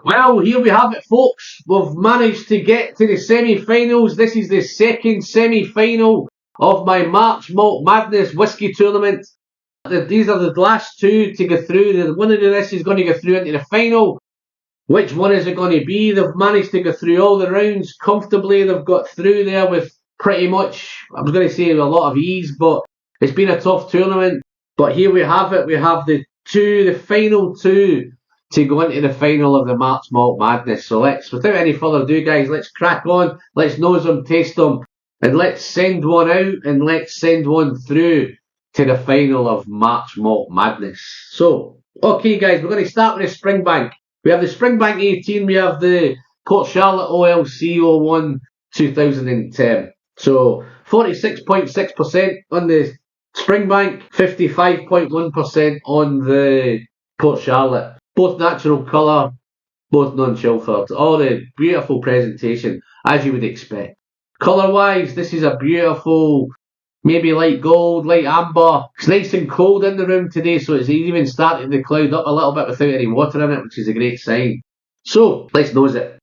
Well, here we have it, folks. We've managed to get to the semi-finals. This is the second semi-final of my March Malt Madness Whisky tournament. These are the last two to go through. The winner of this is going to go through into the final. Which one is it going to be? They've managed to go through all the rounds comfortably. They've got through there with pretty much, I was going to say a lot of ease, but it's been a tough tournament. But here we have it. We have the final two to go into the final of the March Malt Madness. So without any further ado, guys, let's crack on. Let's nose them, taste them, and let's send one out and let's send one through to the final of March Malt Madness. So, okay, guys, we're going to start with the Springbank. We have the Springbank 18. We have the Port Charlotte OLC-01 2010. So 46.6% on the Springbank, 55.1% on the Port Charlotte. Both natural colour, both non-chilfered. All the beautiful presentation, as you would expect. Colour-wise, this is a beautiful, maybe light gold, light amber. It's nice and cold in the room today, so it's even starting to cloud up a little bit without any water in it, which is a great sign. So, let's nose it.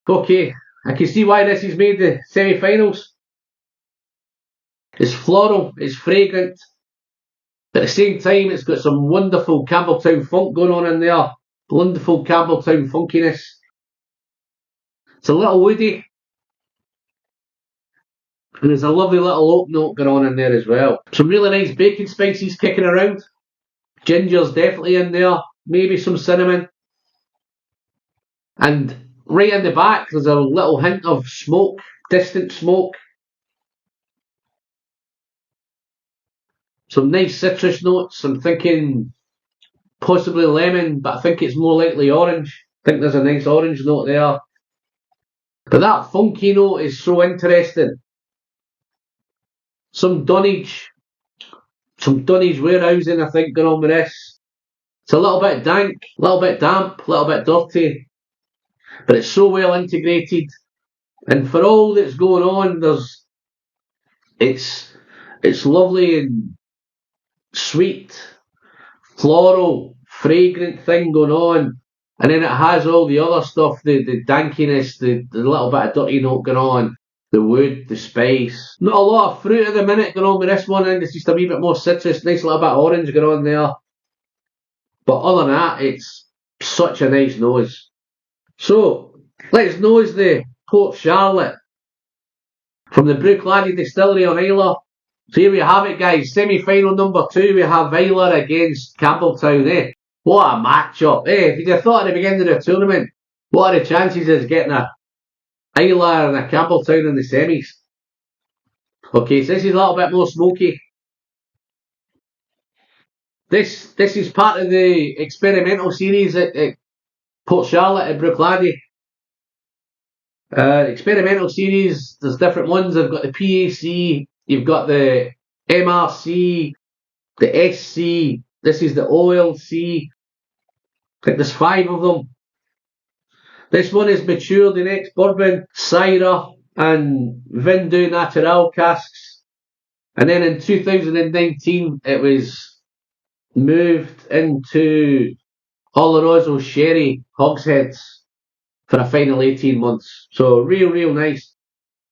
Okay, I can see why this has made the semi-finals. It's floral, it's fragrant. At the same time, it's got some wonderful Campbeltown funk going on in there. Wonderful Campbeltown funkiness. It's a little woody. And there's a lovely little oak note going on in there as well. Some really nice bacon spices kicking around. Ginger's definitely in there. Maybe some cinnamon. And right in the back, there's a little hint of smoke. Distant smoke. Some nice citrus notes. I'm thinking possibly lemon, but I think it's more likely orange. I think there's a nice orange note there. But that funky note is so interesting. Some dunnage warehousing, I think, going on with this. It's a little bit dank, a little bit damp, a little bit dirty. But it's so well integrated. And for all that's going on, it's lovely and sweet, floral, fragrant thing going on, and then it has all the other stuff, the dankiness, the little bit of dirty note going on, the wood, the spice. Not a lot of fruit at the minute going on with this one, and it's just a wee bit more citrus, nice little bit of orange going on there. But other than that, it's such a nice nose. So, let's nose the Port Charlotte from the Bruichladdich Distillery on Islay. So here we have it, guys. Semi-final number 2, we have Islay against Campbeltown, What a match-up, If you'd have thought at the beginning of the tournament, what are the chances of getting a Islay and a Campbeltown in the semis? Okay, so this is a little bit more smoky. This is part of the experimental series at Port Charlotte at Bruichladdich. Experimental series, there's different ones. I've got the PAC, you've got the MRC, the SC, this is the OLC. I think there's 5 of them. This one is matured in ex-bourbon, Syrah and Vin du Natural casks. And then in 2019 it was moved into Oloroso sherry hogsheads for a final 18 months. So real nice.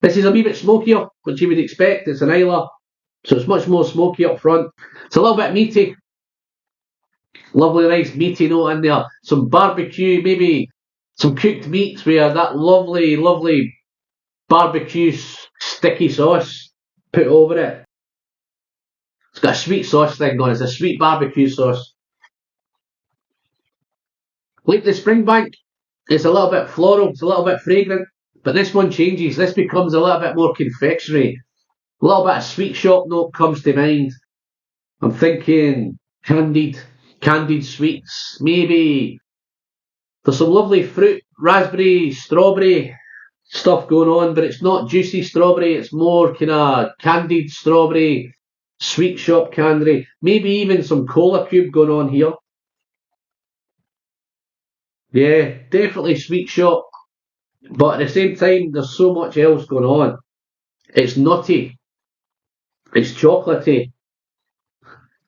This is a wee bit smokier, which you would expect. It's an Islay, so it's much more smoky up front. It's a little bit meaty. Lovely nice meaty note in there. Some barbecue, maybe some cooked meats where that lovely barbecue sticky sauce put over it. It's got a sweet sauce thing going. It's a sweet barbecue sauce. Like the Springbank, it's a little bit floral, it's a little bit fragrant. But this one changes. This becomes a little bit more confectionery. A little bit of sweet shop note comes to mind. I'm thinking candied sweets. Maybe there's some lovely fruit, raspberry, strawberry stuff going on, but it's not juicy strawberry. It's more kind of candied strawberry, sweet shop candy. Maybe even some cola cube going on here. Yeah, definitely sweet shop. But at the same time, there's so much else going on. It's nutty. It's chocolatey.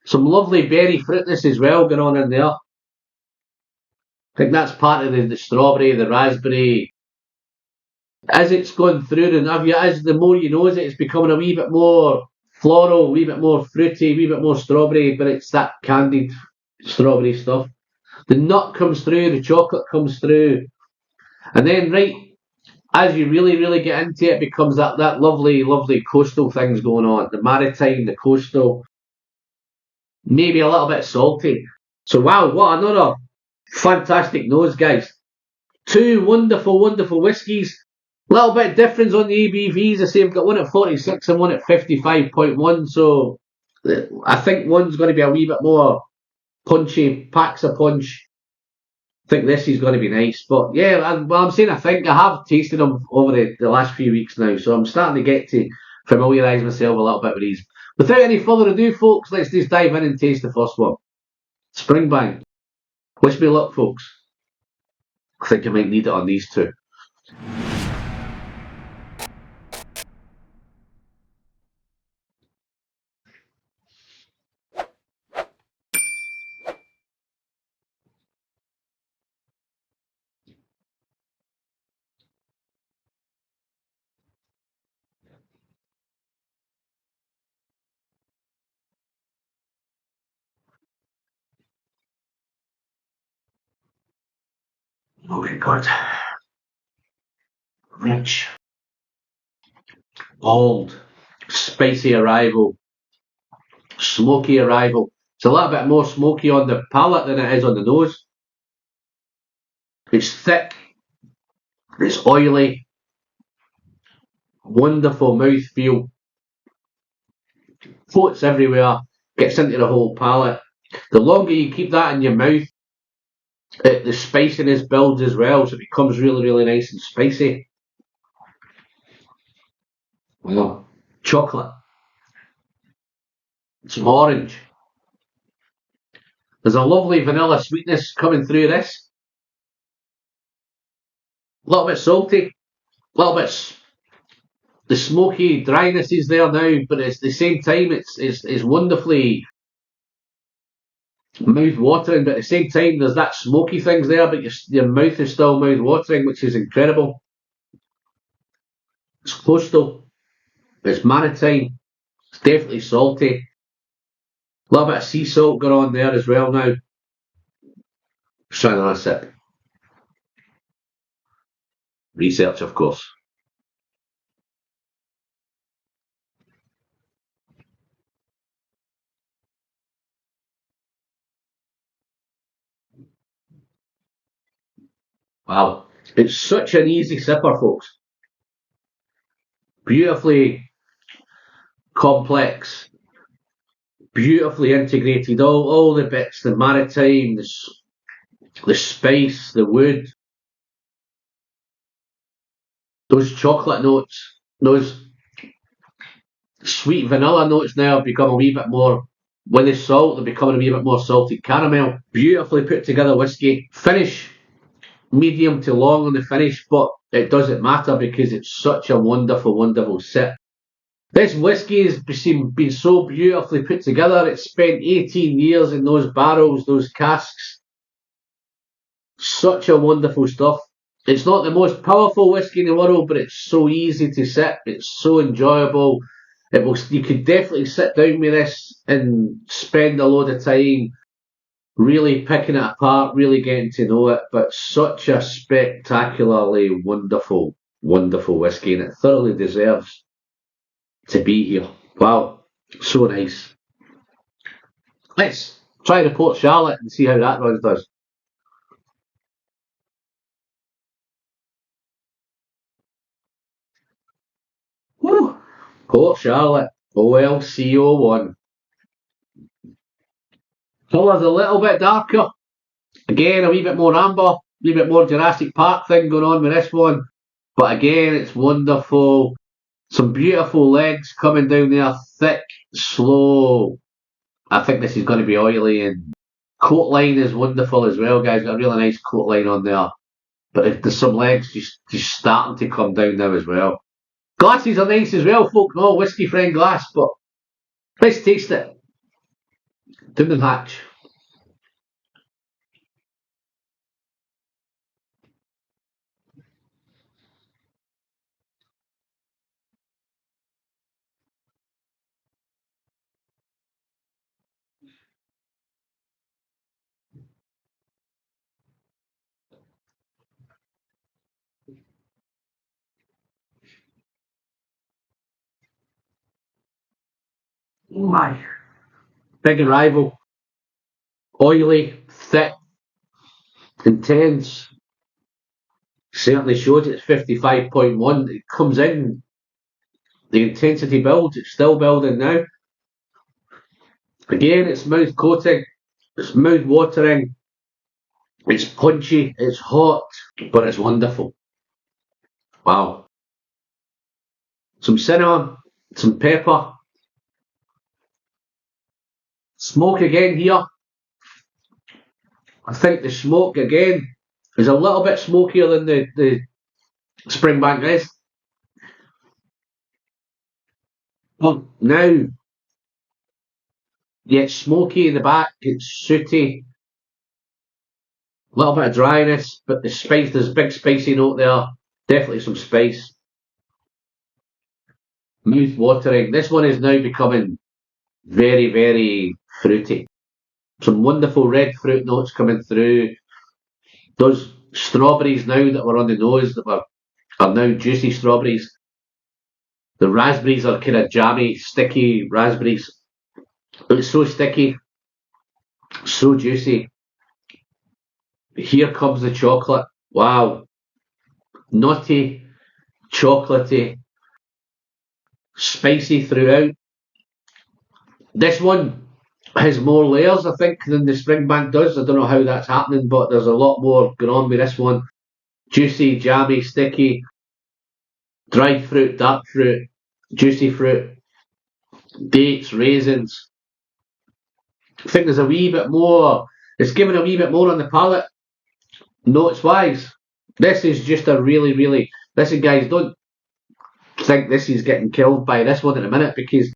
Some lovely berry fruitness as well going on in there. I think that's part of the strawberry, the raspberry. As it's gone through, and as the more you nose it, it's becoming a wee bit more floral, a wee bit more fruity, a wee bit more strawberry, but it's that candied strawberry stuff. The nut comes through, the chocolate comes through, and then right as you really, really get into it, it becomes that lovely, lovely coastal things going on. The maritime, the coastal, maybe a little bit salty. So wow, what another fantastic nose, guys. Two wonderful, wonderful whiskies. A little bit difference on the ABVs. I say I've got one at 46 and one at 55.1. So I think one's going to be a wee bit more punchy, packs a punch. I think this is going to be nice. But yeah, I'm saying I think I have tasted them over the last few weeks now. So I'm starting to get to familiarise myself a little bit with these. Without any further ado, folks, let's just dive in and taste the first one. Springbank. Wish me luck, folks. I think I might need it on these two. Okay, good. Rich, bold, spicy arrival, smoky arrival. It's a little bit more smoky on the palate than it is on the nose. It's thick, it's oily, wonderful mouthfeel, floats everywhere, gets into the whole palate. The longer you keep that in your mouth, the spiciness builds as well, so it becomes really, really nice and spicy. Oh, chocolate. Some orange. There's a lovely vanilla sweetness coming through this. A little bit salty, a little bit. The smoky dryness is there now, but at the same time, it's wonderfully mouth watering. But at the same time, there's that smoky things there, but your mouth is still mouth watering, which is incredible. It's coastal, it's maritime, it's definitely salty. A little bit of sea salt going on there as well now. Let's try another sip. Research, of course. Wow. It's such an easy sipper, folks. Beautifully complex, beautifully integrated. All the bits, the maritime, the spice, the wood, those chocolate notes, those sweet vanilla notes now have become a wee bit more, with the salt, they're becoming a wee bit more salted caramel. Beautifully put together whiskey. Finish medium to long on the finish, but it doesn't matter because it's such a wonderful, wonderful sip. This whiskey has been so beautifully put together. It's spent 18 years in those barrels, those casks. Such a wonderful stuff. It's not the most powerful whiskey in the world, but it's so easy to sip. It's so enjoyable. You could definitely sit down with this and spend a load of time really picking it apart, really getting to know it. But such a spectacularly wonderful, wonderful whiskey, and it thoroughly deserves to be here. Wow, so nice. Let's try the Port Charlotte and see how that one does. Woo. Port Charlotte, OLC-01. Colour's a little bit darker. Again, a wee bit more amber, a wee bit more Jurassic Park thing going on with this one. But again, it's wonderful. Some beautiful legs coming down there, thick, slow. I think this is going to be oily, and coat line is wonderful as well, guys. Got a really nice coat line on there. But there's some legs just starting to come down now as well. Glasses are nice as well, folk. No whiskey friend glass, but let's taste it. Down the hatch. Oh my. Big arrival. Oily, thick, intense. Certainly shows it's 55.1. It comes in. The intensity builds. It's still building now. Again, it's mouth coating. It's mouth watering. It's punchy. It's hot. But it's wonderful. Wow. Some cinnamon. Some pepper. Smoke again here. I think the smoke again is a little bit smokier than the Springbank is. But now, yeah, it's smoky in the back, it's sooty, a little bit of dryness, but the spice, there's a big spicy note there. Definitely some spice. Mouth watering. This one is now becoming very, very fruity. Some wonderful red fruit notes coming through. Those strawberries now that were on the nose that are now juicy strawberries. The raspberries are kind of jammy, sticky raspberries. It's so sticky, so juicy. Here comes the chocolate. Wow. Nutty, chocolatey, spicy throughout. This one has more layers, I think, than the Springbank does. I don't know how that's happening, but there's a lot more going on with this one. Juicy, jammy, sticky, dried fruit, dark fruit, juicy fruit, dates, raisins. I think there's a wee bit more. It's given a wee bit more on the palate, notes wise. This is just a really, really. Listen, guys, don't think this is getting killed by this one in a minute, because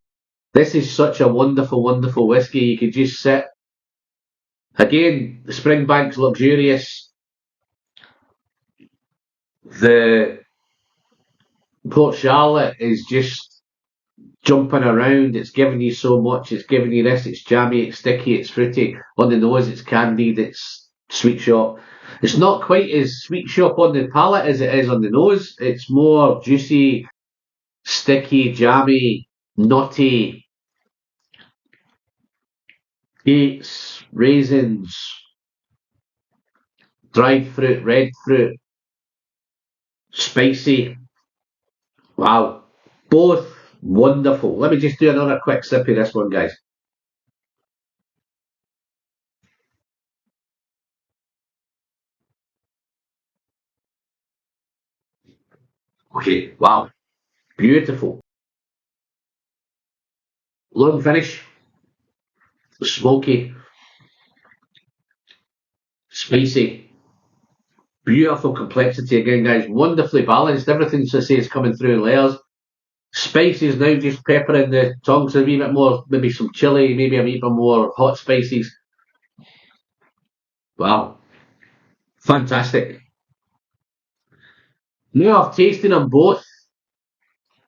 this is such a wonderful, wonderful whiskey. You could just sit. Again, the Springbank's luxurious. The Port Charlotte is just jumping around. It's giving you so much. It's giving you this. It's jammy. It's sticky. It's fruity. On the nose, it's candied. It's sweet shop. It's not quite as sweet shop on the palate as it is on the nose. It's more juicy, sticky, jammy, nutty. Dates, raisins, dried fruit, red fruit, spicy. Wow. Both wonderful. Let me just do another quick sip of this one, guys. Okay, wow. Beautiful. Long finish. Smoky. Spicy. Beautiful complexity again, guys. Wonderfully balanced. Everything, as I say, is coming through in layers. Spices now just peppering the tongue, so a wee bit more, maybe some chili, maybe a wee bit more hot spices. Wow. Fantastic. Now I've tasted them both.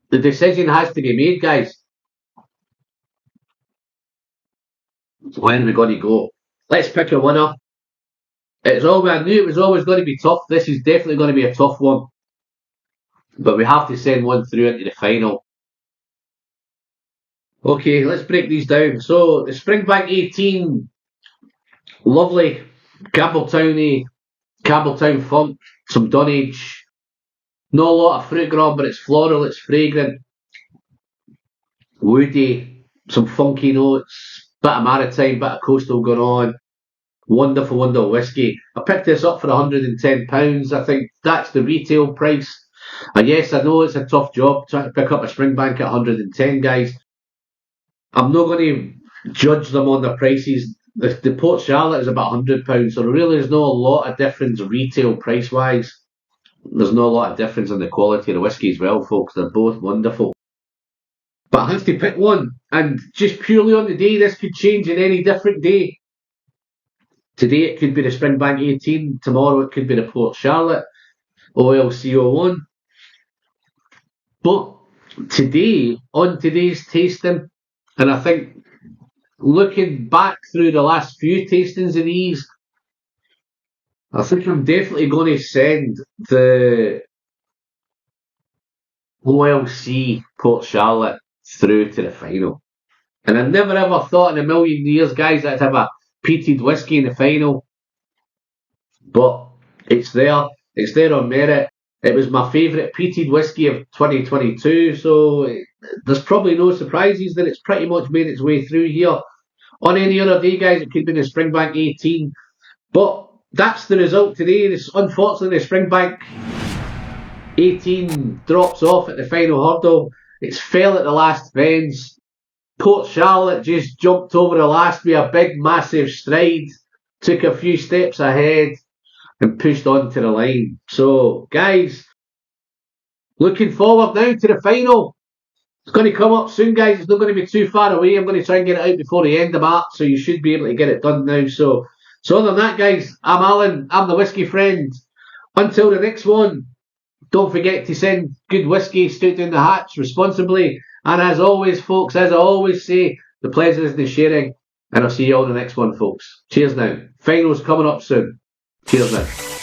The decision has to be made, guys. When are we going to go? Let's pick a winner. I knew it was always going to be tough. This is definitely going to be a tough one. But we have to send one through into the final. Okay, let's break these down. So, the Springbank 18, lovely, Campbeltowny, Campbeltown funk, some dunnage. Not a lot of fruit grab, but it's floral, it's fragrant, woody, some funky notes, bit of maritime, bit of coastal going on. Wonderful, wonderful whiskey. I picked this up for £110. I think that's the retail price. And yes, I know it's a tough job trying to pick up a Springbank at 110, guys. I'm not going to judge them on the prices. The Port Charlotte is about £100, so really there's not a lot of difference retail price wise. There's not a lot of difference in the quality of the whiskey as well, folks. They're both wonderful. But I have to pick one, and just purely on the day, this could change in any different day. Today it could be the Springbank 18, tomorrow it could be the Port Charlotte OLC-01. But today, on today's tasting, and I think looking back through the last few tastings of these, I think I'm definitely going to send the OLC Port Charlotte through to the final. And I never ever thought in a million years, guys, that I'd have a peated whiskey in the final. But it's there. It's there on merit. It was my favourite peated whiskey of 2022, so there's probably no surprises that it's pretty much made its way through here. On any other day, guys, it could be the Springbank 18. But that's the result today. Unfortunately, the Springbank 18 drops off at the final hurdle. It's fell at the last fence. Port Charlotte just jumped over the last with a big, massive stride, took a few steps ahead, and pushed on to the line. So, guys, looking forward now to the final. It's going to come up soon, guys. It's not going to be too far away. I'm going to try and get it out before the end of March, so you should be able to get it done now. So other than that, guys, I'm Alan. I'm the Whiskey Friend. Until the next one, don't forget to send good whiskey straight down the hatch responsibly. And as always, folks, as I always say, the pleasure is the sharing. And I'll see you all in the next one, folks. Cheers now. Finals coming up soon. Cheers now.